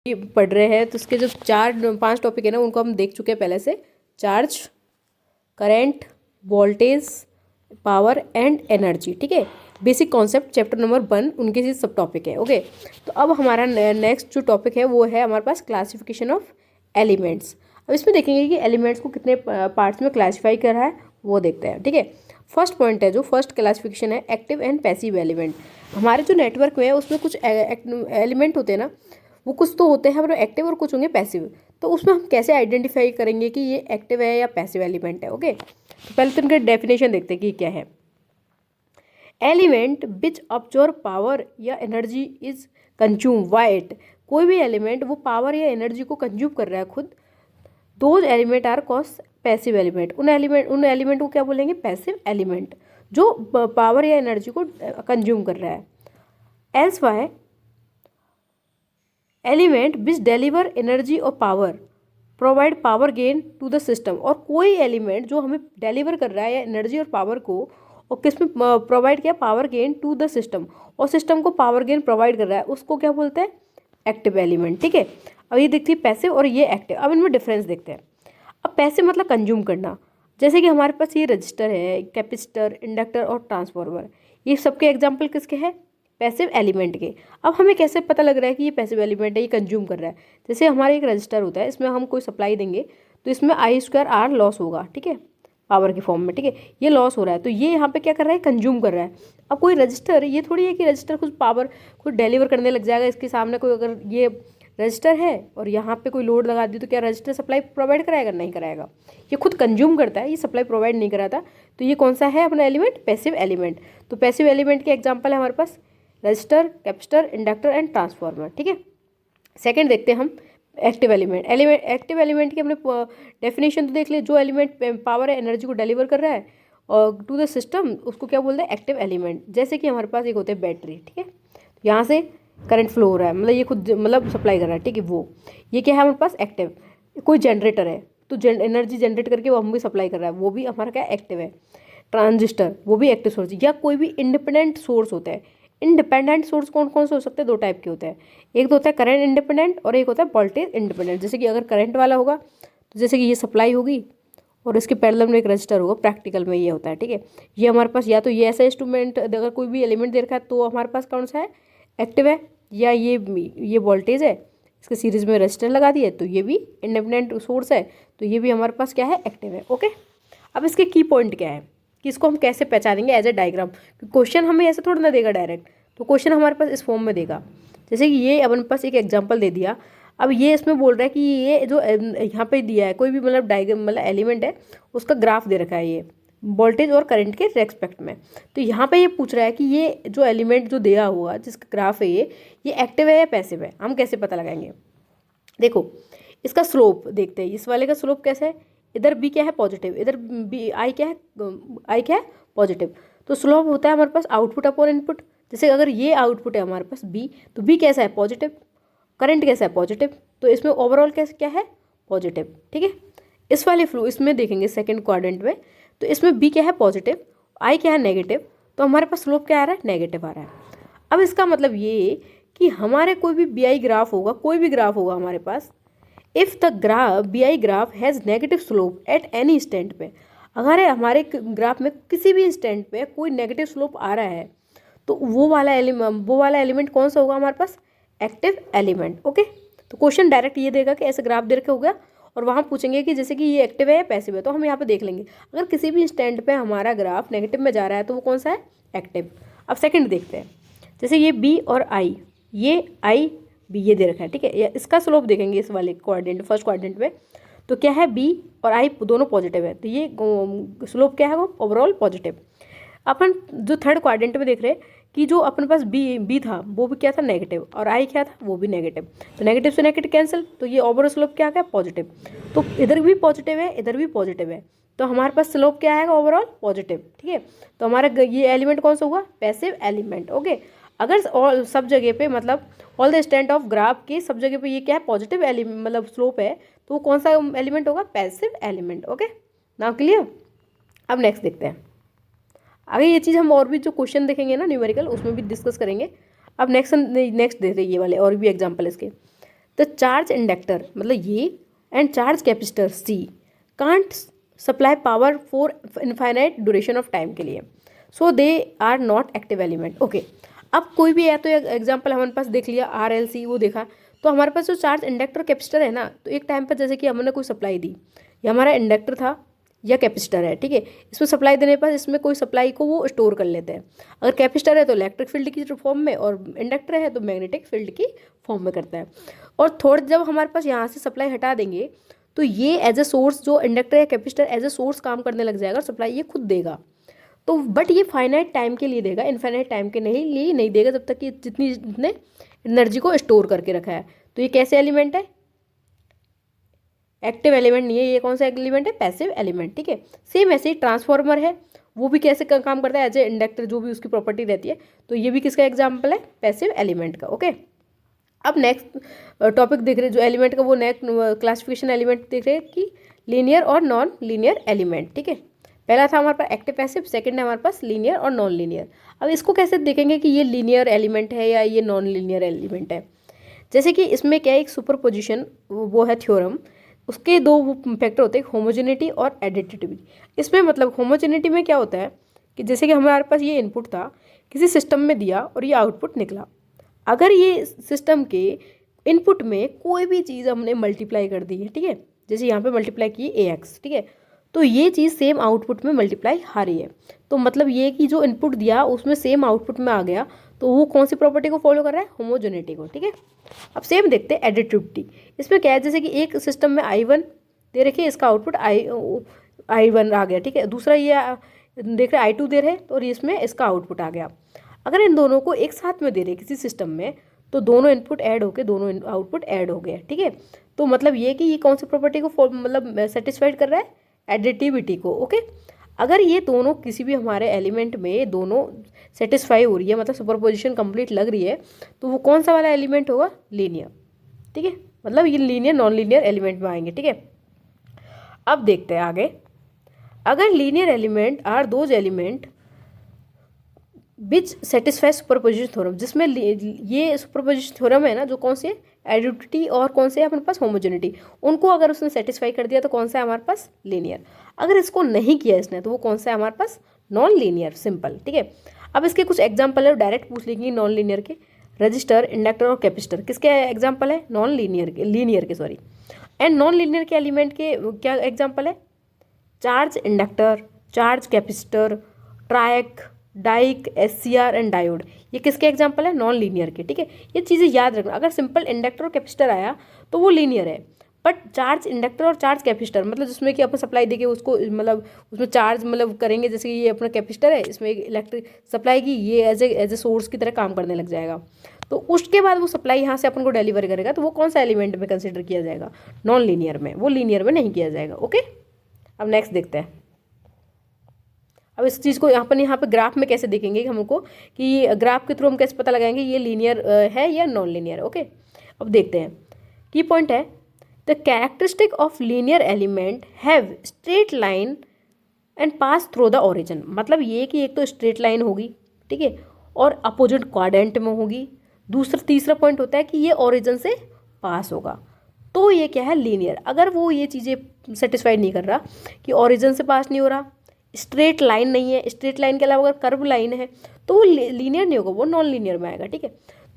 पढ़ रहे हैं तो उसके जो 4-5 टॉपिक है ना उनको हम देख चुके हैं पहले से। Charge, current, voltage, power and energy. ठीक है, बेसिक कॉन्सेप्ट चैप्टर नंबर 1 उनके ही सब टॉपिक है। ओके, तो अब हमारा नेक्स्ट जो टॉपिक है वो है हमारे पास क्लासिफिकेशन ऑफ एलिमेंट्स। अब इसमें देखेंगे कि एलिमेंट्स को कितने पार्ट्स में क्लासीफाई कर रहा है वो देखते हैं। ठीक है, फर्स्ट पॉइंट है जो फर्स्ट क्लासिफिकेशन है एक्टिव एंड पैसिव एलिमेंट। हमारे जो नेटवर्क में है उसमें कुछ एलिमेंट होते हैं ना, वो कुछ तो होते हैं एक्टिव और कुछ होंगे पैसिव। तो उसमें हम कैसे आइडेंटिफाई करेंगे कि ये एक्टिव है या पैसिव एलिमेंट है। ओके, तो पहले तो इनका डेफिनेशन देखते हैं कि क्या है। एलिमेंट विच अब्जॉर्ब पावर या energy is consume by it. कोई भी एलिमेंट वो पावर या एनर्जी को कंज्यूम कर रहा है खुद, those element are cause passive element. उन एलिमेंट को क्या बोलेंगे? पैसिव एलिमेंट, जो पावर या एनर्जी को कंज्यूम कर रहा है। Else why element which deliver energy और power provide power gain to the system. और कोई एलिमेंट जो हमें डिलीवर कर रहा है या एनर्जी और पावर को, और किस में प्रोवाइड किया? Power gain to the system, और सिस्टम को पावर गेन प्रोवाइड कर रहा है, उसको क्या बोलते हैं? Active element. ठीक है, अब ये देखती है पैसिव और ये एक्टिव। अब इनमें डिफरेंस देखते हैं। अब पैसिव मतलब कंज्यूम करना, जैसे कि हमारे पास ये रजिस्टर है, कैपेसिटर, इंडक्टर और ट्रांसफार्मर, ये सबके एग्जाम्पल किसके हैं? पैसिव एलिमेंट के। अब हमें कैसे पता लग रहा है कि ये पैसिव एलिमेंट है, ये कंज्यूम कर रहा है? जैसे हमारा एक रजिस्टर होता है, इसमें हम कोई सप्लाई देंगे तो इसमें I² R लॉस होगा। ठीक है, पावर के फॉर्म में। ठीक है, ये लॉस हो रहा है तो ये यहाँ पे क्या कर रहा है? कंज्यूम कर रहा है। अब कोई रजिस्टर, ये थोड़ी है कि रजिस्टर कुछ पावर कुछ डिलीवर करने लग जाएगा। इसके सामने कोई अगर ये रजिस्टर है और यहाँ पे कोई लोड लगा दी तो क्या रजिस्टर सप्लाई प्रोवाइड कराएगा? नहीं कराएगा। ये खुद कंज्यूम करता है, ये सप्लाई प्रोवाइड नहीं कराता। तो ये कौन सा है अपना एलिमेंट? Passive element. तो पैसिव एलिमेंट के एग्जाम्पल है हमारे पास resistor, capacitor, inductor and transformer. ठीक है, सेकंड देखते हैं हम एक्टिव एलिमेंट। एक्टिव एलिमेंट की हमने डेफिनेशन तो देख ली, जो एलिमेंट पावर है एनर्जी को डिलीवर कर रहा है और टू द सिस्टम, उसको क्या बोलते हैं? Active element. जैसे कि हमारे पास एक होते हैं बैटरी। ठीक है, यहाँ से करंट फ्लो हो रहा है, मतलब ये खुद मतलब सप्लाई कर रहा है। ठीक है, वो ये क्या है हमारे पास? एक्टिव। कोई जनरेटर है तो एनर्जी जनरेट करके वो हम भी सप्लाई कर रहा है, वो भी हमारा क्या? एक्टिव है। ट्रांजिस्टर, वो भी एक्टिव सोर्स। या कोई भी इंडिपेंडेंट सोर्स होता है। इंडिपेंडेंट सोर्स कौन कौन से हो सकते हैं? 2 टाइप के होते हैं, एक तो होता है करंट इंडिपेंडेंट और एक होता है वोल्टेज इंडिपेंडेंट। जैसे कि अगर करंट वाला होगा तो जैसे कि ये सप्लाई होगी और इसके पैरेलल में एक रजिस्टर होगा, प्रैक्टिकल में ये होता है। ठीक है, ये हमारे पास या तो ये ऐसा इंस्ट्रूमेंट, अगर कोई भी एलिमेंट दे रखा है तो हमारे पास कौन सा है? एक्टिव है। या ये वोल्टेज है, इसके सीरीज में रजिस्टर लगा दिए तो ये भी इंडिपेंडेंट सोर्स है, तो ये भी हमारे पास क्या है? एक्टिव है। ओके, अब इसके की पॉइंट क्या है कि इसको हम कैसे पहचानेंगे एज ए डायग्राम। क्वेश्चन हमें ऐसे थोड़ा ना देगा डायरेक्ट, तो क्वेश्चन हमारे पास इस फॉर्म में देगा। जैसे कि ये अपन पास एक एग्जांपल दे दिया। अब ये इसमें बोल रहा है कि ये जो यहाँ पे दिया है कोई भी मतलब डायग्राम मतलब एलिमेंट है, उसका ग्राफ दे रखा है ये वोल्टेज और करंट के रेस्पेक्ट में। तो यहाँ पे ये पूछ रहा है कि ये जो एलिमेंट जो दिया हुआ जिसका ग्राफ है ये एक्टिव है या पैसिव है? हम कैसे पता लगाएंगे? देखो, इसका स्लोप देखते हैं। इस वाले का स्लोप कैसे है? इधर बी क्या है? पॉजिटिव। इधर बी आई क्या है? आई क्या है? पॉजिटिव। तो स्लोप होता है हमारे पास आउटपुट अपॉन इनपुट। जैसे अगर ये आउटपुट है हमारे पास बी, तो बी कैसा है? पॉजिटिव। करंट कैसा है? पॉजिटिव। तो इसमें ओवरऑल कैसे क्या है? पॉजिटिव। ठीक है, इस वाले फ्लो इसमें देखेंगे सेकंड क्वाड्रेंट में, तो इसमें बी क्या है? पॉजिटिव, आई क्या है? नेगेटिव। तो हमारे पास स्लोप क्या आ रहा है? नेगेटिव आ रहा है। अब इसका मतलब ये कि हमारे कोई भी बी आई ग्राफ होगा, कोई भी ग्राफ होगा हमारे पास, if the graph B I graph has negative slope at any instant पे, अगर हमारे ग्राफ में किसी भी इंस्टेंट पे कोई नेगेटिव स्लोप आ रहा है तो वो वाला एलिमेंट कौन सा होगा हमारे पास? Active element. ओके, तो क्वेश्चन डायरेक्ट ये देगा कि ऐसे ग्राफ दे रखे हो गया और वहाँ पूछेंगे कि जैसे कि ये एक्टिव है या पैसिव है, तो हम यहाँ पे देख लेंगे अगर किसी भी इंस्टेंट पे हमारा ग्राफ नेगेटिव में जा रहा है तो वो कौन सा है? एक्टिव। अब सेकंड देखते हैं, जैसे ये बी और आई, ये आई बी ये दे रखा है। ठीक है, या इसका स्लोप देखेंगे इस वाले क्वाड्रेंट फर्स्ट क्वाड्रेंट में, तो क्या है? बी और आई दोनों पॉजिटिव है, तो ये स्लोप क्या है? वो ओवरऑल पॉजिटिव। अपन जो थर्ड क्वाड्रेंट में देख रहे हैं कि जो अपने पास बी था वो भी क्या था? नेगेटिव, और आई क्या था? वो भी नेगेटिव। तो नेगेटिव से नेगेटिव कैंसिल, तो ये ओवरऑल स्लोप क्या आ गया? पॉजिटिव। तो इधर भी पॉजिटिव है, इधर भी पॉजिटिव है, तो हमारे पास स्लोप क्या आएगा? Overall positive. ठीक है, तो हमारा ये एलिमेंट कौन सा हुआ? Passive element. ओके, अगर ऑल सब जगह पे मतलब all the stand of graph के सब जगह पे ये क्या है? पॉजिटिव एलिमेंट मतलब स्लोप है, तो वो कौन सा एलिमेंट होगा? Passive element. Okay, now clear. अब नेक्स्ट देखते हैं। आगे ये चीज़ हम और भी जो क्वेश्चन देखेंगे ना न्यूमेरिकल, उसमें भी डिस्कस करेंगे। अब नेक्स्ट देखते हैं ये वाले और भी एग्जांपल इसके। द चार्ज इंडक्टर मतलब ये and charge capacitor C can't supply power for infinite duration of time के लिए, so they are not active element. Okay, अब कोई भी है तो एग्जांपल हमारे पास देख लिया आर एल सी, वो देखा तो हमारे पास जो चार्ज इंडक्टर कैपेसिटर है ना, तो एक टाइम पर जैसे कि हमने कोई सप्लाई दी, ये हमारा इंडक्टर था या कैपेसिटर है, ठीक है, इसमें सप्लाई देने पर इसमें कोई सप्लाई को वो स्टोर कर लेते हैं। अगर कैपेसिटर है तो इलेक्ट्रिक फील्ड की फॉर्म में और इंडक्टर है तो मैग्नेटिक फील्ड की फॉर्म में करता है। और थोड़ा जब हमारे पास यहाँ से सप्लाई हटा देंगे तो ये एज ए सोर्स, जो इंडक्टर या कैपेसिटर एज ए सोर्स काम करने लग जाएगा, सप्लाई ये खुद देगा। तो बट ये फाइनाइट टाइम के लिए देगा, इनफाइनाइट टाइम के लिए नहीं देगा, जब तक कि जितने एनर्जी को स्टोर करके रखा है। तो ये कैसे एलिमेंट है? एक्टिव एलिमेंट नहीं है, ये कौन सा एलिमेंट है? पैसिव एलिमेंट, ठीक है। सेम ऐसे ही ट्रांसफार्मर है, वो भी कैसे काम करता है? एज ए इंडक्टर, जो भी उसकी प्रॉपर्टी रहती है। तो ये भी किसका एग्जाम्पल है? पैसिव एलिमेंट का। ओके, अब नेक्स्ट टॉपिक देख रहे हैं जो एलिमेंट का, वो नेक्स्ट क्लासिफिकेशन एलिमेंट देख रहे हैं कि लीनियर और नॉन लीनियर एलिमेंट, ठीक है। पहला था हमारे पास एक्टिव पैसिव, सेकंड है हमारे पास लीनियर और नॉन लीनियर। अब इसको कैसे देखेंगे कि ये लीनियर एलिमेंट है या ये नॉन लीनियर एलिमेंट है? जैसे कि इसमें क्या है, एक सुपरपोजिशन वो है थ्योरम, उसके दो फैक्टर होते हैं, होमोजेनिटी और एडिटिविटी। इसमें मतलब होमोजेनिटी में क्या होता है कि जैसे कि हमारे पास ये इनपुट था, किसी सिस्टम में दिया और ये आउटपुट निकला। अगर ये सिस्टम के इनपुट में कोई भी चीज़ हमने मल्टीप्लाई कर दी है, ठीक है, जैसे यहाँ पे मल्टीप्लाई की AX, ठीक है, तो ये चीज़ सेम आउटपुट में मल्टीप्लाई आ रही है। तो मतलब ये कि जो इनपुट दिया उसमें सेम आउटपुट में आ गया, तो वो कौन सी प्रॉपर्टी को फॉलो कर रहा है? होमोजेनिटी को, ठीक है। अब सेम देखते हैं एडिटिविटी। इसमें क्या है, जैसे कि एक सिस्टम में I1 दे रखिए, इसका आउटपुट I1 आ गया, ठीक है। दूसरा ये देख रहे I2 दे रहे, तो इसमें इसका आउटपुट आ गया। अगर इन दोनों को एक साथ में दे रहे किसी सिस्टम में, तो दोनों इनपुट ऐड होके दोनों आउटपुट ऐड हो गए, ठीक है। तो मतलब ये कि ये कौन सी प्रॉपर्टी को मतलब सेटिस्फाइड कर रहा है? एडिटिविटी को। ओके, अगर ये दोनों किसी भी हमारे एलिमेंट में दोनों सेटिस्फाई हो रही है, मतलब सुपरपोजिशन कंप्लीट लग रही है, तो वो कौन सा वाला एलिमेंट होगा? लीनियर, ठीक है। मतलब ये लीनियर नॉन लीनियर एलिमेंट में आएंगे, ठीक है। अब देखते हैं आगे। अगर linear element are those element which satisfy superposition theorem, जिसमें ये सुपरपोजिशन थ्योरम है ना, जो कौन से एडिटिविटी और कौन से है अपने पास? होमोजेनिटी, उनको अगर उसने सेटिस्फाई कर दिया तो कौन सा है हमारे पास? लीनियर। अगर इसको नहीं किया इसने, तो वो कौन सा है हमारे पास? नॉन लीनियर, सिंपल, ठीक है। अब इसके कुछ एग्जाम्पल है, डायरेक्ट पूछ लेंगे नॉन लीनियर के। रजिस्टर, इंडक्टर और कैपेसिटर किसके एग्जाम्पल है? नॉन लीनियर के सॉरी। एंड नॉन लीनियर के एलिमेंट के क्या एग्जाम्पल है? Charge inductor, charge capacitor, triac, diac, SCR and diode, ये किसके एग्जाम्पल है? नॉन लीनियर के, ठीक है। ये चीज़ें याद रखना। अगर सिंपल इंडक्टर और कैपेसिटर आया तो वो लीनियर है, बट चार्ज इंडक्टर और चार्ज कैपेसिटर मतलब जिसमें कि अपन सप्लाई देके उसको मतलब उसमें चार्ज मतलब करेंगे, जैसे कि ये अपना कैपेसिटर है, इसमें इलेक्ट्रिक सप्लाई की, ये एज ए सोर्स की तरह काम करने लग जाएगा। तो उसके बाद वो सप्लाई यहाँ से अपन को डिलीवर करेगा, तो वो कौन सा एलिमेंट में कंसिडर किया जाएगा? नॉन लीनियर में, वो लीनियर में नहीं किया जाएगा। ओके, अब नेक्स्ट देखते हैं। अब इस चीज़ को यहाँ पे ग्राफ में कैसे देखेंगे हमको, कि ग्राफ के थ्रू हम कैसे पता लगाएंगे ये लीनियर है या नॉन लीनियर। ओके, अब देखते हैं। की पॉइंट है, the characteristic of linear element have straight line and pass through the origin. मतलब ये कि एक तो स्ट्रेट लाइन होगी, ठीक है, और अपोजिट क्वाड्रेंट में होगी। तीसरा पॉइंट होता है कि ये ओरिजिन से पास होगा, तो ये क्या है? लीनियर। अगर वो ये चीज़ें सेटिस्फाइड नहीं कर रहा कि ओरिजिन से पास नहीं हो रहा, स्ट्रेट लाइन नहीं है, स्ट्रेट लाइन के अलावा अगर कर्व लाइन है, तो वो लीनियर नहीं होगा, वो नॉन लीनियर में आएगा, ठीक है।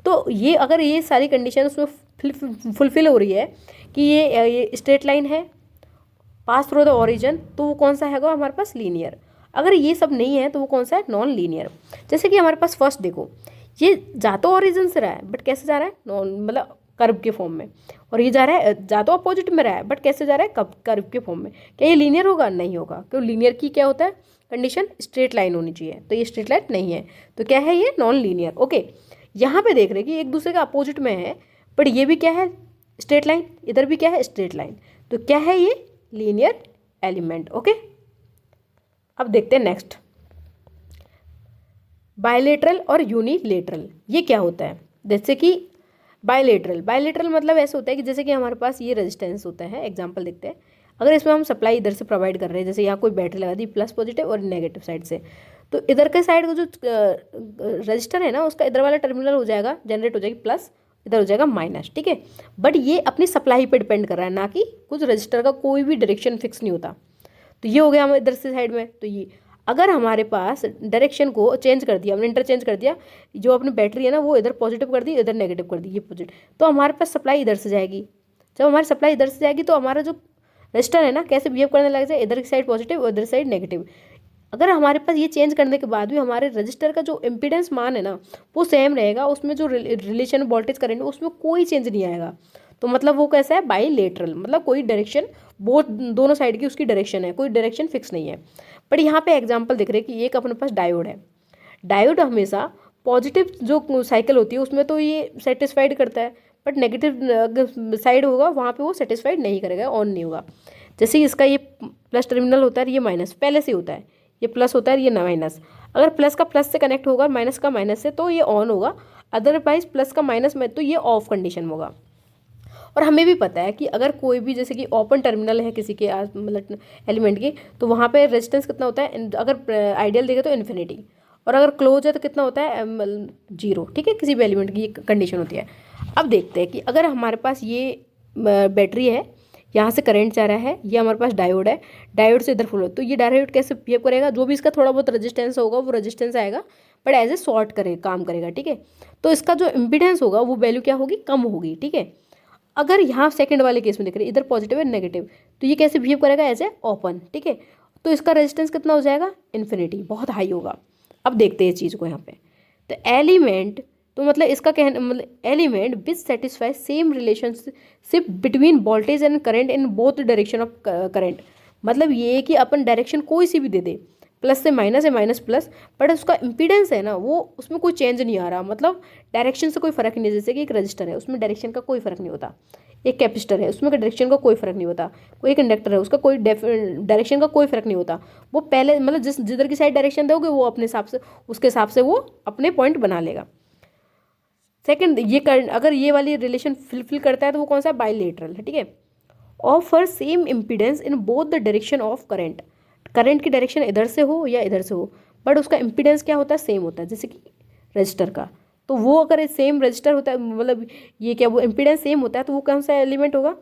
तो ये अगर ये सारी कंडीशन उसमें फुलफिल हो रही है कि ये स्ट्रेट लाइन है, पास थ्रू द ओरिजिन, तो वो कौन सा है हमारे पास? लीनियर। अगर ये सब नहीं है तो वो कौन सा है? Non linear. जैसे कि हमारे पास फर्स्ट देखो, ये जा तो ओरिजिन से रहा है बट कैसे जा रहा है? नॉन मतलब कर्व के फॉर्म में, और ये जा रहा है जा तो अपोजिट में रहा है बट कैसे जा रहा है? कर्व के फॉर्म में। क्या ये लीनियर होगा? नहीं होगा, क्योंकि लीनियर की क्या होता है कंडीशन? स्ट्रेट लाइन होनी चाहिए, तो ये स्ट्रेट लाइन नहीं है, तो क्या है? ये नॉन लीनियर। ओके, यहाँ पे देख रहे हैं कि एक दूसरे का अपोजिट में है, बट ये भी क्या है? स्ट्रेट लाइन, इधर भी क्या है? स्ट्रेट लाइन, तो क्या है? ये लीनियर एलिमेंट। ओके, अब देखते हैं नेक्स्ट, बायलेटरल और यूनिलेटरल। ये क्या होता है? जैसे कि बायलेटरल मतलब ऐसे होता है कि जैसे कि हमारे पास ये रेजिस्टेंस होता है। एग्जांपल देखते हैं। अगर इसमें हम सप्लाई इधर से प्रोवाइड कर रहे हैं, जैसे यहाँ कोई बैटरी लगा दी प्लस पॉजिटिव और नेगेटिव साइड से, तो इधर के साइड का जो रजिस्टर है ना, उसका इधर वाला टर्मिनल हो जाएगा, जनरेट हो जाएगी प्लस, इधर हो जाएगा माइनस, ठीक है। बट ये अपनी सप्लाई पे डिपेंड कर रहा है, ना कि कुछ रजिस्टर का कोई भी डायरेक्शन फिक्स नहीं होता। तो ये हो गया हमारे इधर से साइड में। तो ये अगर हमारे पास डायरेक्शन को चेंज कर दिया, हमने इंटरचेंज कर दिया, जो अपनी बैटरी है ना वो इधर पॉजिटिव कर दी, इधर नेगेटिव कर दी, ये पॉजिटिव, तो हमारे पास सप्लाई इधर से जाएगी। जब हमारी सप्लाई इधर से जाएगी तो हमारा जो रजिस्टर है ना कैसे बिहेव करने लग जाए, इधर की साइड पॉजिटिव, उधर साइड नेगेटिव। अगर हमारे पास ये चेंज करने के बाद भी हमारे रजिस्टर का जो इम्पीडेंस मान है ना वो सेम रहेगा, उसमें जो रिलेशन वोल्टेज करंट है उसमें कोई चेंज नहीं आएगा, तो मतलब वो कैसा है, बाईलेटरल, मतलब कोई डायरेक्शन, बहुत दोनों साइड की उसकी डायरेक्शन है, कोई डायरेक्शन फिक्स नहीं है। बट यहाँ पे एग्जांपल दिख रहे हैं कि एक अपने पास डायोड है। डायोड हमेशा पॉजिटिव जो साइकिल होती है उसमें तो ये सेटिस्फाइड करता है, बट नेगेटिव साइड होगा वहाँ पे वो सेटिस्फाइड नहीं करेगा, ऑन नहीं होगा। जैसे इसका ये प्लस टर्मिनल होता है, ये माइनस पहले से होता है, ये प्लस होता है, ये माइनस। अगर प्लस का प्लस से कनेक्ट होगा, माइनस का माइनस से, तो ये ऑन होगा, अदरवाइज प्लस का माइनस में तो ये ऑफ कंडीशन होगा। और हमें भी पता है कि अगर कोई भी जैसे कि ओपन टर्मिनल है किसी के मतलब एलिमेंट की, तो वहाँ पे रेजिस्टेंस कितना होता है, अगर आइडियल देखे तो इन्फिनिटी, और अगर क्लोज है तो कितना होता है, 0, ठीक है। किसी भी एलिमेंट की कंडीशन होती है। अब देखते हैं कि अगर हमारे पास ये बैटरी है, यहाँ से करंट जा रहा है, ये हमारे पास डायोड है, डायोड से इधर फ्लो, तो ये डायोड कैसे बिहेव करेगा, जो भी इसका थोड़ा बहुत रेजिस्टेंस होगा वो रेजिस्टेंस आएगा, बट एज ए शॉर्ट करे काम करेगा, ठीक है। तो इसका जो इम्पीडेंस होगा वो वैल्यू क्या होगी, कम होगी, ठीक है। अगर यहाँ सेकंड वाले केस में देख रहे हैं, इधर पॉजिटिव है नेगेटिव, तो ये कैसे बिहेव करेगा, एज ए ओपन, ठीक है। तो इसका रेजिस्टेंस कितना हो जाएगा, इन्फिनिटी, बहुत हाई होगा। अब देखते हैं इस चीज़ को यहाँ पे। तो एलिमेंट, तो मतलब इसका कहना मतलब element which satisfy same relationship between voltage and current in both direction of current, मतलब ये है कि अपन डायरेक्शन कोई सी भी दे दे, प्लस से माइनस है, माइनस प्लस, बट उसका इम्पीडेंस है ना वो उसमें कोई चेंज नहीं आ रहा, मतलब डायरेक्शन से कोई फर्क नहीं। जैसे कि एक रजिस्टर है उसमें डायरेक्शन का कोई फर्क नहीं होता, एक कैपेसिटर है उसमें डायरेक्शन का कोई फर्क नहीं होता, कोई एक इंडक्टर है उसका कोई डायरेक्शन का कोई फर्क नहीं होता। वो पहले मतलब जिधर की साइड डायरेक्शन दोगे वो अपने हिसाब से, उसके हिसाब से वो अपने पॉइंट बना लेगा। सेकंड, ये अगर ये वाली रिलेशन फिल करता है तो वो कौन सा, बाईलेटरल है, ठीक है। Offer same impedance in both the direction of current, current की डायरेक्शन इधर से हो या इधर से हो, बट उसका इम्पीडेंस क्या होता है, सेम होता है, जैसे कि रजिस्टर का। तो वो अगर सेम रजिस्टर होता है, मतलब ये क्या, वो इम्पीडेंस सेम होता है, तो वो कौन सा एलिमेंट होगा,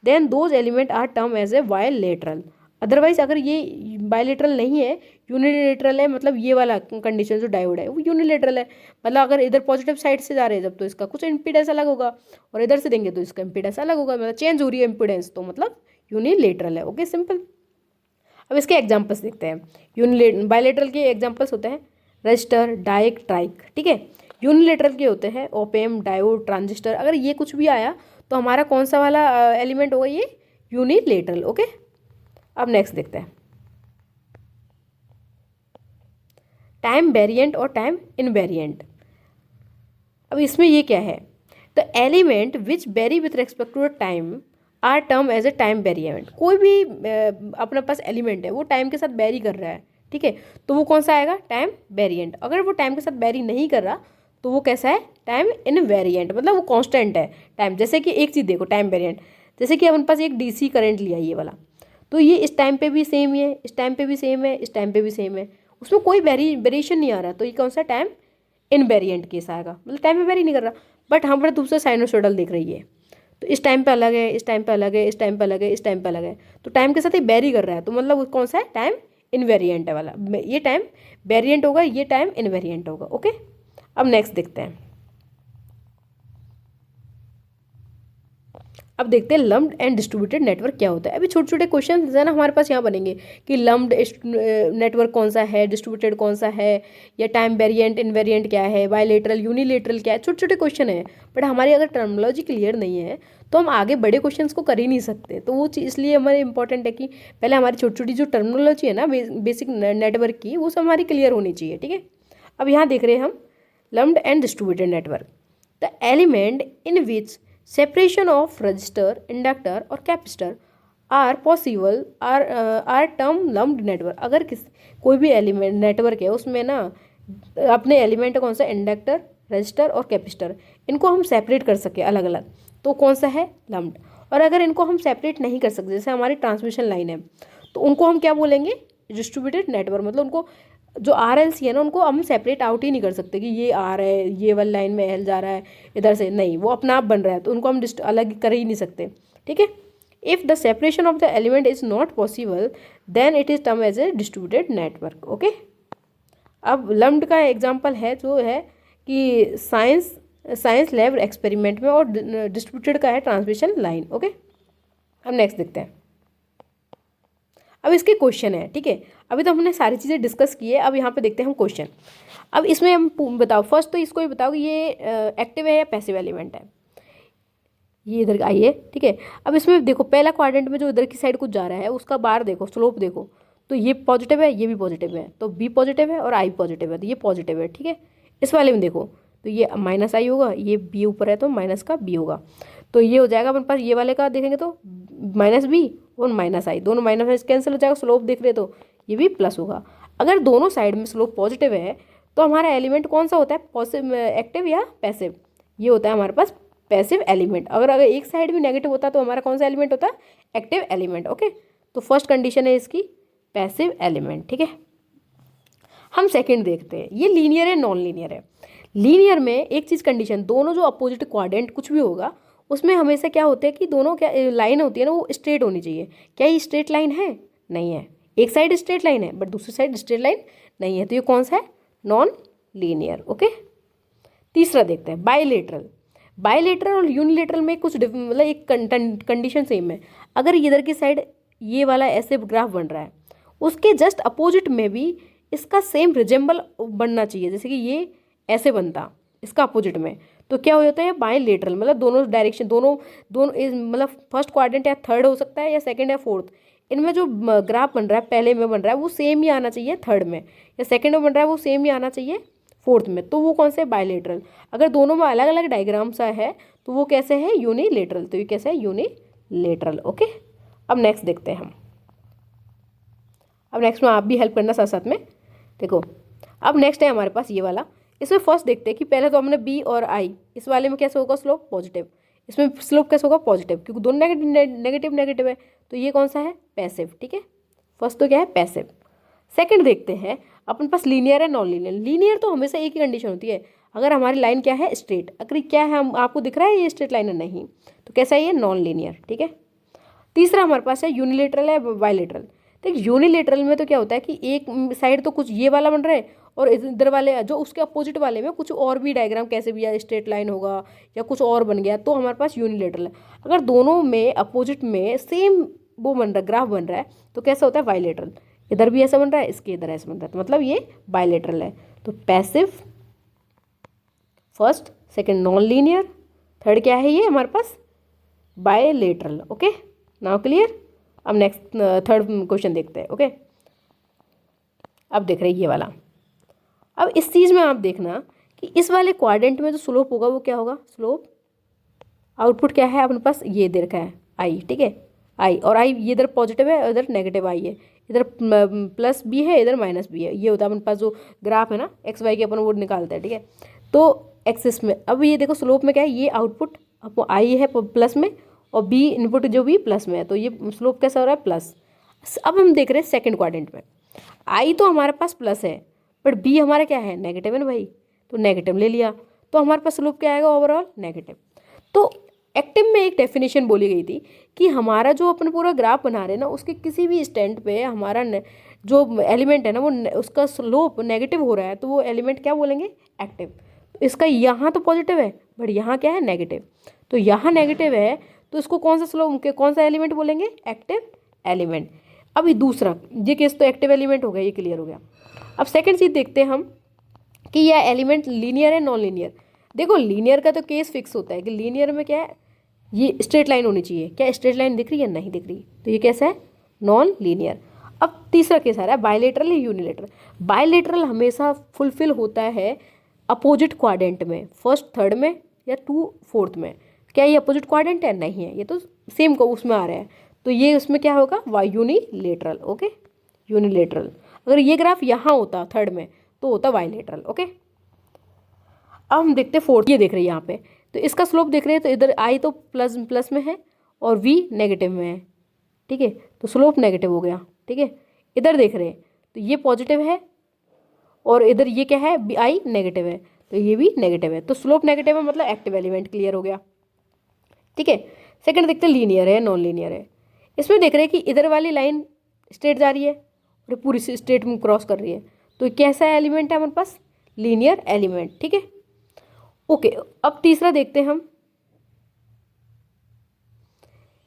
then those element are term as a bilateral. Otherwise अगर ये बाईलेटरल नहीं है, यूनिलेटरल है, मतलब ये वाला कंडीशन जो डायोड है वो यूनिलेटरल है, मतलब अगर इधर पॉजिटिव साइड से जा रहे हैं जब, तो इसका कुछ इम्पीडेंस अलग होगा, और इधर से देंगे तो इसका इम्पीडेंस अलग होगा, मतलब चेंज हो रही है इम्पीडेंस, तो मतलब यूनिलेटरल है। Okay, simple. अब इसके एग्जांपल्स देखते हैं। बाईलेटरल के एग्जांपल्स होते हैं रजिस्टर, डाइक, ट्राइक, ठीक है। यूनिलेटरल के होते हैं ओपेम, डायोड, ट्रांजिस्टर। अगर ये कुछ भी आया तो हमारा कौन सा वाला एलिमेंट होगा, ये यूनिलेटरल। ओके, अब नेक्स्ट देखते हैं टाइम वेरिएंट और टाइम इनवेरिएंट। अब इसमें ये क्या है, the element which vary with respect to time are term as a time variant. कोई भी अपने पास एलिमेंट है वो टाइम के साथ वेरी कर रहा है, ठीक है, तो वो कौन सा आएगा, टाइम वेरिएंट। अगर वो टाइम के साथ वेरी नहीं कर रहा तो वो कैसा है, टाइम इनवेरिएंट, मतलब वो कांस्टेंट है टाइम। जैसे कि एक चीज़ देखो, टाइम वेरिएंट, जैसे कि अपने पास एक डीसी करंट लिया ये वाला, तो ये इस टाइम पे भी सेम ही है, इस टाइम पे भी सेम है, इस टाइम पे भी सेम है, उसमें कोई वेरिएशन नहीं आ रहा, तो ये कौन सा टाइम इनवेरिएंट केस आएगा, मतलब टाइम में वेरी नहीं कर रहा। बट हमारे दूसरा साइनोसॉइडल देख रही है, तो इस टाइम पे अलग है, इस टाइम पे अलग है, इस टाइम पे अलग है, इस टाइम पे अलग है, तो टाइम के साथ ये वेरी कर रहा है, तो मतलब वो कौन सा है, टाइम इनवेरिएंट है वाला। ये टाइम वेरिएंट होगा, ये टाइम इनवेरिएंट होगा। ओके, अब नेक्स्ट देखते हैं। अब देखते हैं लम्प्ड एंड डिस्ट्रीब्यूटेड नेटवर्क क्या होता है। अभी छोटे छोटे क्वेश्चन है ना हमारे पास यहाँ बनेंगे कि लम्प्ड नेटवर्क कौन सा है, डिस्ट्रीब्यूटेड कौन सा है, या टाइम वेरिएंट इनवेरिएंट क्या है, बायलेटरल यूनिलेटरल क्या है, छोटे छोटे क्वेश्चन है। बट हमारी अगर टर्मिनोलॉजी क्लियर नहीं है तो हम आगे बड़े क्वेश्चंस को कर ही नहीं सकते, तो वो चीज़ इसलिए हमारे इंपॉर्टेंट है कि पहले हमारी छोटी छोटी जो टर्मिनोलॉजी है ना बेसिक नेटवर्क की, वो सब हमारी क्लियर होनी चाहिए, ठीक है। अब यहाँ देख रहे हैं हम lumped and distributed network, the element in which separation of resistor, inductor और capacitor are possible are term lumped network. अगर कोई भी एलिमेंट नेटवर्क है उसमें ना अपने एलिमेंट कौन सा, इंडक्टर, रजिस्टर और कैपेसिटर, इनको हम सेपरेट कर सके अलग अलग, तो कौन सा है, लम्प्ड। और अगर इनको हम सेपरेट नहीं कर सकते, जैसे हमारी ट्रांसमिशन लाइन है, तो उनको हम क्या बोलेंगे, डिस्ट्रीब्यूटेड नेटवर्क, मतलब उनको जो आर एल सी है ना, उनको हम सेपरेट आउट ही नहीं कर सकते कि ये आर है, ये वाली लाइन में एल जा रहा है इधर से, नहीं, वो अपना आप बन रहा है, तो उनको हम अलग कर ही नहीं सकते, ठीक है। If the separation of the element is not possible then it is term as a distributed network, okay. अब लम्प्ड का एग्जाम्पल है जो है कि साइंस लैब एक्सपेरिमेंट में, और डिस्ट्रीब्यूटेड का है ट्रांसमिशन लाइन, ओके। अब नेक्स्ट देखते हैं। अब इसके क्वेश्चन है, ठीक है। अभी तो हमने सारी चीज़ें डिस्कस की है, अब यहाँ पे देखते हैं हम क्वेश्चन। अब इसमें हम बताओ, फर्स्ट तो इसको ही बताओ कि ये एक्टिव है या पैसिव एलिमेंट है। ये इधर आइए, ठीक है। अब इसमें देखो पहला क्वाड्रेंट में जो इधर की साइड कुछ जा रहा है उसका बार देखो, स्लोप देखो, तो ये पॉजिटिव है, ये भी पॉजिटिव है, तो बी पॉजिटिव है और आई पॉजिटिव है, तो ये पॉजिटिव है, ठीक है। इस वाले में देखो तो ये माइनस आई होगा, ये बी ऊपर है तो माइनस का बी होगा, तो ये हो जाएगा अपने पास। ये वाले का देखेंगे तो माइनस बी और माइनस आई, दोनों माइनस कैंसिल हो जाएगा, स्लोप देख रहे तो ये भी प्लस होगा। अगर दोनों साइड में स्लोप पॉजिटिव है तो हमारा एलिमेंट कौन सा होता है, पॉजिटिव एक्टिव या पैसिव, ये होता है हमारे पास पैसिव एलिमेंट। अगर एक साइड भी नेगेटिव होता है तो हमारा कौन सा एलिमेंट होता है, एक्टिव एलिमेंट, ओके। तो फर्स्ट कंडीशन है इसकी पैसिव एलिमेंट, ठीक है। हम सेकंड देखते हैं, ये लीनियर है नॉन लीनियर है। लीनियर में एक चीज़ कंडीशन, दोनों जो अपोजिट क्वाड्रेंट कुछ भी होगा उसमें हमेशा क्या होता है कि दोनों क्या लाइन होती है ना, वो स्ट्रेट होनी चाहिए। क्या ये स्ट्रेट लाइन है, नहीं है, एक साइड स्ट्रेट लाइन है बट दूसरी साइड स्ट्रेट लाइन नहीं है, तो ये कौन सा है, नॉन लीनियर, ओके। तीसरा देखते हैं बायलेटरल। बायलेटरल और यूनिलेटरल में कुछ मतलब एक कंडीशन सेम है। अगर इधर की साइड ये वाला ऐसे ग्राफ बन रहा है, उसके जस्ट अपोजिट में भी इसका सेम रिजेंबल बनना चाहिए, जैसे कि ये ऐसे बनता इसका अपोजिट में, तो क्या हो जाता है बायलेटरल, मतलब दोनों डायरेक्शन, दोनों मतलब फर्स्ट क्वाड्रेंट या थर्ड हो सकता है या सेकंड या फोर्थ, इनमें जो ग्राफ बन रहा है पहले में बन रहा है वो सेम ही आना चाहिए थर्ड में, या सेकंड में बन रहा है वो सेम ही आना चाहिए फोर्थ में, तो वो कौन से बायलेटरल। अगर दोनों में अलग अलग डायग्राम सा है तो वो कैसे है, यूनिलेटरल, तो ये कैसे है, यूनिलेटरल, ओके। अब नेक्स्ट देखते हैं हम। अब नेक्स्ट में आप भी हेल्प करना साथ साथ में, देखो। अब नेक्स्ट है हमारे पास ये वाला, इसमें फर्स्ट देखते हैं कि पहले तो हमने बी और आई, इस वाले में कैसे होगा स्लोप पॉजिटिव, इसमें स्लोप कैसे होगा पॉजिटिव, क्योंकि दोनों नेगेटिव नेगेटिव है, तो ये कौन सा है, पैसिव, ठीक है। फर्स्ट तो क्या है, पैसिव। सेकंड देखते हैं अपने पास लीनियर है नॉन लीनियर। लीनियर तो हमेशा एक ही कंडीशन होती है, अगर हमारी लाइन क्या है, स्ट्रेट, अगर क्या है हम आपको दिख रहा है ये स्ट्रेट लाइन है, नहीं, तो कैसा है ये, नॉन लीनियर, ठीक है। तीसरा हमारे पास है यूनिलेटरल है बायलेटरल। देखिए यूनिलेटरल में तो क्या होता है कि एक साइड तो कुछ ये वाला बन रहा है और इधर वाले जो उसके अपोजिट वाले में कुछ और भी डायग्राम कैसे भी, या स्ट्रेट लाइन होगा या कुछ और बन गया, तो हमारे पास यूनिलेटरल है। अगर दोनों में अपोजिट में सेम वो बन रहा है, ग्राफ बन रहा है, तो कैसा होता है, बायलेटरल, इधर भी ऐसा बन रहा है, इसके इधर ऐसा बन रहा है, तो मतलब ये बायलेटरल है। तो passive first, second non linear, third क्या है ये हमारे पास, बायलेटरल, ओके। Now clear. अब नेक्स्ट थर्ड क्वेश्चन देखते हैं, ओके। अब देख रहे हैं ये वाला। अब इस चीज़ में आप देखना कि इस वाले क्वाड्रेंट में जो स्लोप होगा वो क्या होगा, स्लोप आउटपुट क्या है अपने पास, ये दे रखा है आई, ठीक है, आई, और आई ये इधर पॉजिटिव है, इधर नेगेटिव आई है, इधर प्लस बी है, इधर माइनस बी है, ये होता है अपने पास जो ग्राफ है ना एक्स वाई के, अपन वो निकालते हैं, ठीक है। तो एक्सिस में अब ये देखो स्लोप में क्या है, ये आउटपुट अब आई है प्लस में और बी इनपुट जो भी प्लस में है, तो ये स्लोप कैसा हो रहा है, प्लस। अब हम देख रहे हैं सेकंड क्वाड्रेंट में, आई तो हमारे पास प्लस है बट बी हमारा क्या है, नेगेटिव है ना भाई, तो नेगेटिव ले लिया, तो हमारे पास स्लोप क्या आएगा, ओवरऑल नेगेटिव। तो एक्टिव में एक डेफिनेशन बोली गई थी कि हमारा जो अपन पूरा ग्राफ बना रहे हैं ना, उसके किसी भी स्टैंड पे हमारा जो एलिमेंट है ना वो उसका स्लोप नेगेटिव हो रहा है, तो वो एलिमेंट क्या बोलेंगे, एक्टिव। तो इसका यहाँ तो पॉजिटिव है बट यहाँ क्या है, नेगेटिव, तो यहाँ नेगेटिव है, तो इसको कौन सा स्लोप, कौन सा एलिमेंट बोलेंगे, एक्टिव एलिमेंट। अभी दूसरा ये केस तो एक्टिव एलिमेंट हो गया, ये क्लियर हो गया। अब सेकंड चीज़ देखते हैं हम कि यह एलिमेंट लीनियर है नॉन लीनियर। देखो लीनियर का तो केस फिक्स होता है कि लीनियर में क्या है, ये स्ट्रेट लाइन होनी चाहिए, क्या स्ट्रेट लाइन दिख रही है, नहीं दिख रही, तो ये कैसा है, नॉन लीनियर। अब तीसरा केस आ रहा है बायलेटरल या यूनिलेटरल। बायलेटरल हमेशा फुलफिल होता है अपोजिट क्वाड्रेंट में, फर्स्ट थर्ड में या टू फोर्थ में। क्या ये अपोजिट क्वाड्रेंट है, नहीं है, ये तो सेम को उसमें आ रहा है, तो ये उसमें क्या होगा, यूनिलेटरल, ओके, यूनिलेटरल। अगर ये ग्राफ यहाँ होता थर्ड में तो होता बायलेटरल, ओके। अब हम देखते हैं फोर्थ, ये देख रहे हैं यहाँ पे, तो इसका स्लोप देख रहे हैं, तो इधर आई तो प्लस में है और वी नेगेटिव में है, ठीक है, तो स्लोप नेगेटिव हो गया, ठीक है। इधर देख रहे हैं तो ये पॉजिटिव है और इधर ये क्या है, बी आई नेगेटिव है, तो ये भी नेगेटिव है, तो स्लोप नेगेटिव है मतलब एक्टिव एलिमेंट। क्लियर हो गया, ठीक है। सेकंड देखते हैं लीनियर है नॉन लीनियर है। इसमें देख रहे हैं कि इधर वाली लाइन स्ट्रेट जा रही है और पूरी स्ट्रेट में क्रॉस कर रही है, तो कैसा एलिमेंट है हमारे पास, लीनियर एलिमेंट, ठीक है। ओके, अब तीसरा देखते हैं हम,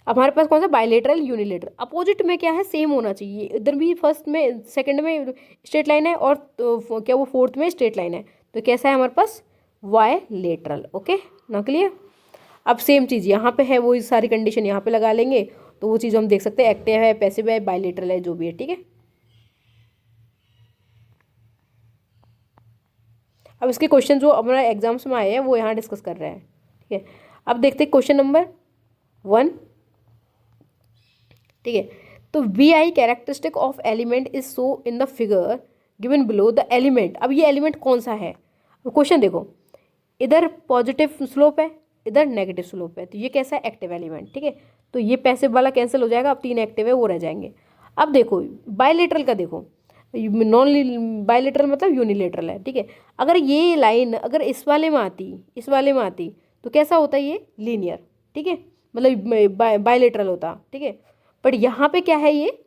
हमारे पास कौन सा, बायलेटरल यूनिलेटरल। अपोजिट में क्या है, सेम होना चाहिए, इधर भी फर्स्ट में सेकंड में स्ट्रेट लाइन है और तो क्या वो फोर्थ में स्ट्रेट लाइन है, तो कैसा है हमारे पास, बायलेटरल। ओके ना, क्लियर। अब सेम चीज़ यहाँ पे है, वो सारी कंडीशन यहाँ पे लगा लेंगे, तो वो चीज़ हम देख सकते हैं, एक्टिव है, पैसिव है, बायलेटरल है, जो भी है, ठीक है। अब इसके क्वेश्चन जो हमारे एग्जाम्स में आए हैं वो यहाँ डिस्कस कर रहे हैं, ठीक है। अब देखते हैं क्वेश्चन नंबर 1, ठीक है। तो V I characteristic of element is so in the figure given below the element. अब ये एलिमेंट कौन सा है, क्वेश्चन देखो, इधर पॉजिटिव स्लोप है, इधर नेगेटिव स्लोप है, तो ये कैसा है, एक्टिव एलिमेंट, ठीक है। तो ये पैसिव वाला कैंसिल हो जाएगा, अब 3 एक्टिव है वो रह जाएंगे। अब देखो बायलेटरल का, देखो नॉन बायलेटरल मतलब यूनिलेटरल है, ठीक है। अगर ये लाइन अगर इस वाले में आती, इस वाले में आती, तो कैसा होता है, ये लीनियर, ठीक है, मतलब बायलेटरल होता, ठीक है। बट यहाँ पे क्या है, ये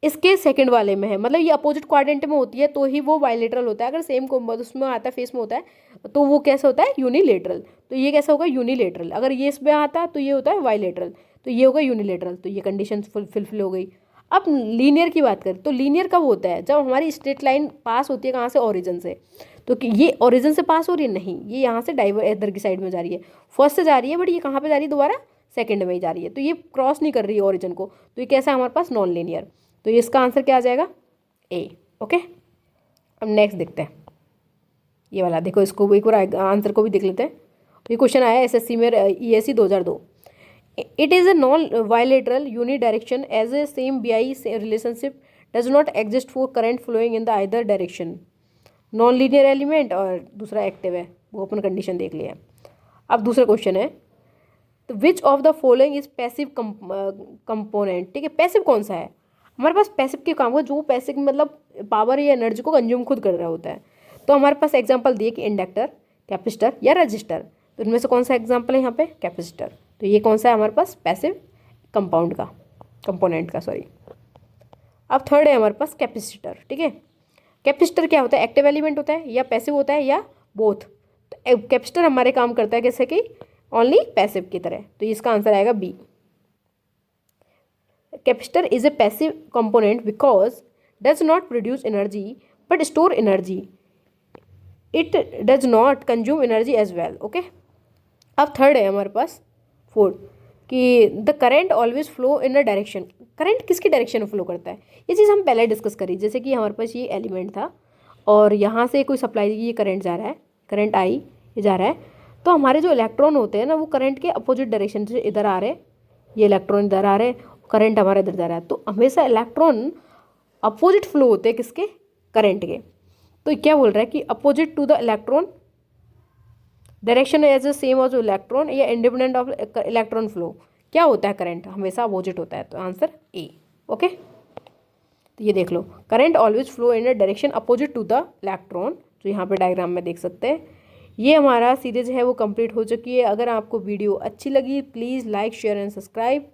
इसके सेकंड वाले में है, मतलब ये अपोजिट क्वाड्रेंट में होती है तो ही वो बायलेटरल होता है। अगर सेम उसमें आता है, फेस में होता है, तो वो कैसा होता है, यूनिलेटरल। तो ये कैसा होगा, यूनिलेटरल। अगर ये इसमें आता है तो ये होता है बायलेटरल, तो ये होगा यूनिलेटरल। तो ये कंडीशन फुलफिल हो गई। अब लीनियर की बात करें तो लीनियर कब होता है, जब हमारी स्ट्रेट लाइन पास होती है कहाँ से, ओरिजिन से। तो ये ओरिजिन से पास हो रही है, नहीं, ये यहाँ से इधर की साइड में जा रही है, फर्स्ट से जा रही है, बट ये कहाँ पे जा रही है, दोबारा सेकंड में ही जा रही है, तो ये क्रॉस नहीं कर रही है ओरिजिन को, तो ये कैसा है हमारे पास, नॉन लीनियर। तो ये इसका आंसर क्या आ जाएगा, ए। ओके, अब नेक्स्ट देखते हैं, ये वाला देखो, इसको एक बार आंसर को भी देख लेते हैं। ये क्वेश्चन आया एसएससी में, ESC 2002। It is a non bilateral uni direction as a same B I relationship does not exist for current flowing in the either direction. Non linear element और दूसरा एक्टिव है, वो अपन कंडीशन देख लिया है। अब दूसरा क्वेश्चन है, तो which of the following is passive component, ठीक है। पैसिव कौन सा है हमारे पास, पैसिव के काम को, जो पैसिव मतलब पावर या एनर्जी को कंज्यूम खुद कर रहा होता है। तो हमारे पास एग्जांपल दिए कि इंडक्टर, कैपेसिटर या रजिस्टर, तो इनमें से कौन सा एग्जांपल है यहाँ पे, कैपेसिटर। तो ये कौन सा है हमारे पास, पैसिव कंपोनेंट का, सॉरी। अब थर्ड है हमारे पास कैपेसिटर, ठीक है। कैपेसिटर क्या होता है, एक्टिव एलिमेंट होता है या पैसिव होता है या बोथ। तो कैपेसिटर हमारे काम करता है जैसे कि ओनली पैसिव की तरह, तो इसका आंसर आएगा B. Capacitor is a passive component because does not produce energy but store energy, it does not consume energy as well. Okay, अब थर्ड है हमारे पास, फोर्थ, कि the current always flow in a direction. Current किसकी direction में flow करता है, ये चीज़ हम पहले डिस्कस करी। जैसे कि हमारे पास ये एलिमेंट था और यहाँ से कोई सप्लाई, ये करंट जा रहा है, करंट आई ये जा रहा है, तो हमारे जो इलेक्ट्रॉन होते हैं ना, वो करंट के अपोजिट डायरेक्शन से इधर आ रहे हैं, ये इलेक्ट्रॉन इधर आ रहे हैं, करंट हमारा इधर जा रहा है। तो हमेशा इलेक्ट्रॉन अपोजिट फ्लो होते हैं किसके, करंट के। तो क्या बोल रहा है कि opposite to the electron direction as the same of electron या इंडिपेंडेंट ऑफ इलेक्ट्रॉन फ्लो, क्या होता है, करंट हमेशा अपोजिट होता है। तो आंसर ए। ओके, तो ये देख लो, current always flow in a direction opposite to the electron, जो यहाँ पे डायग्राम में देख सकते हैं। ये हमारा सीरीज है वो कंप्लीट हो चुकी है। अगर आपको वीडियो अच्छी लगी please like share and subscribe.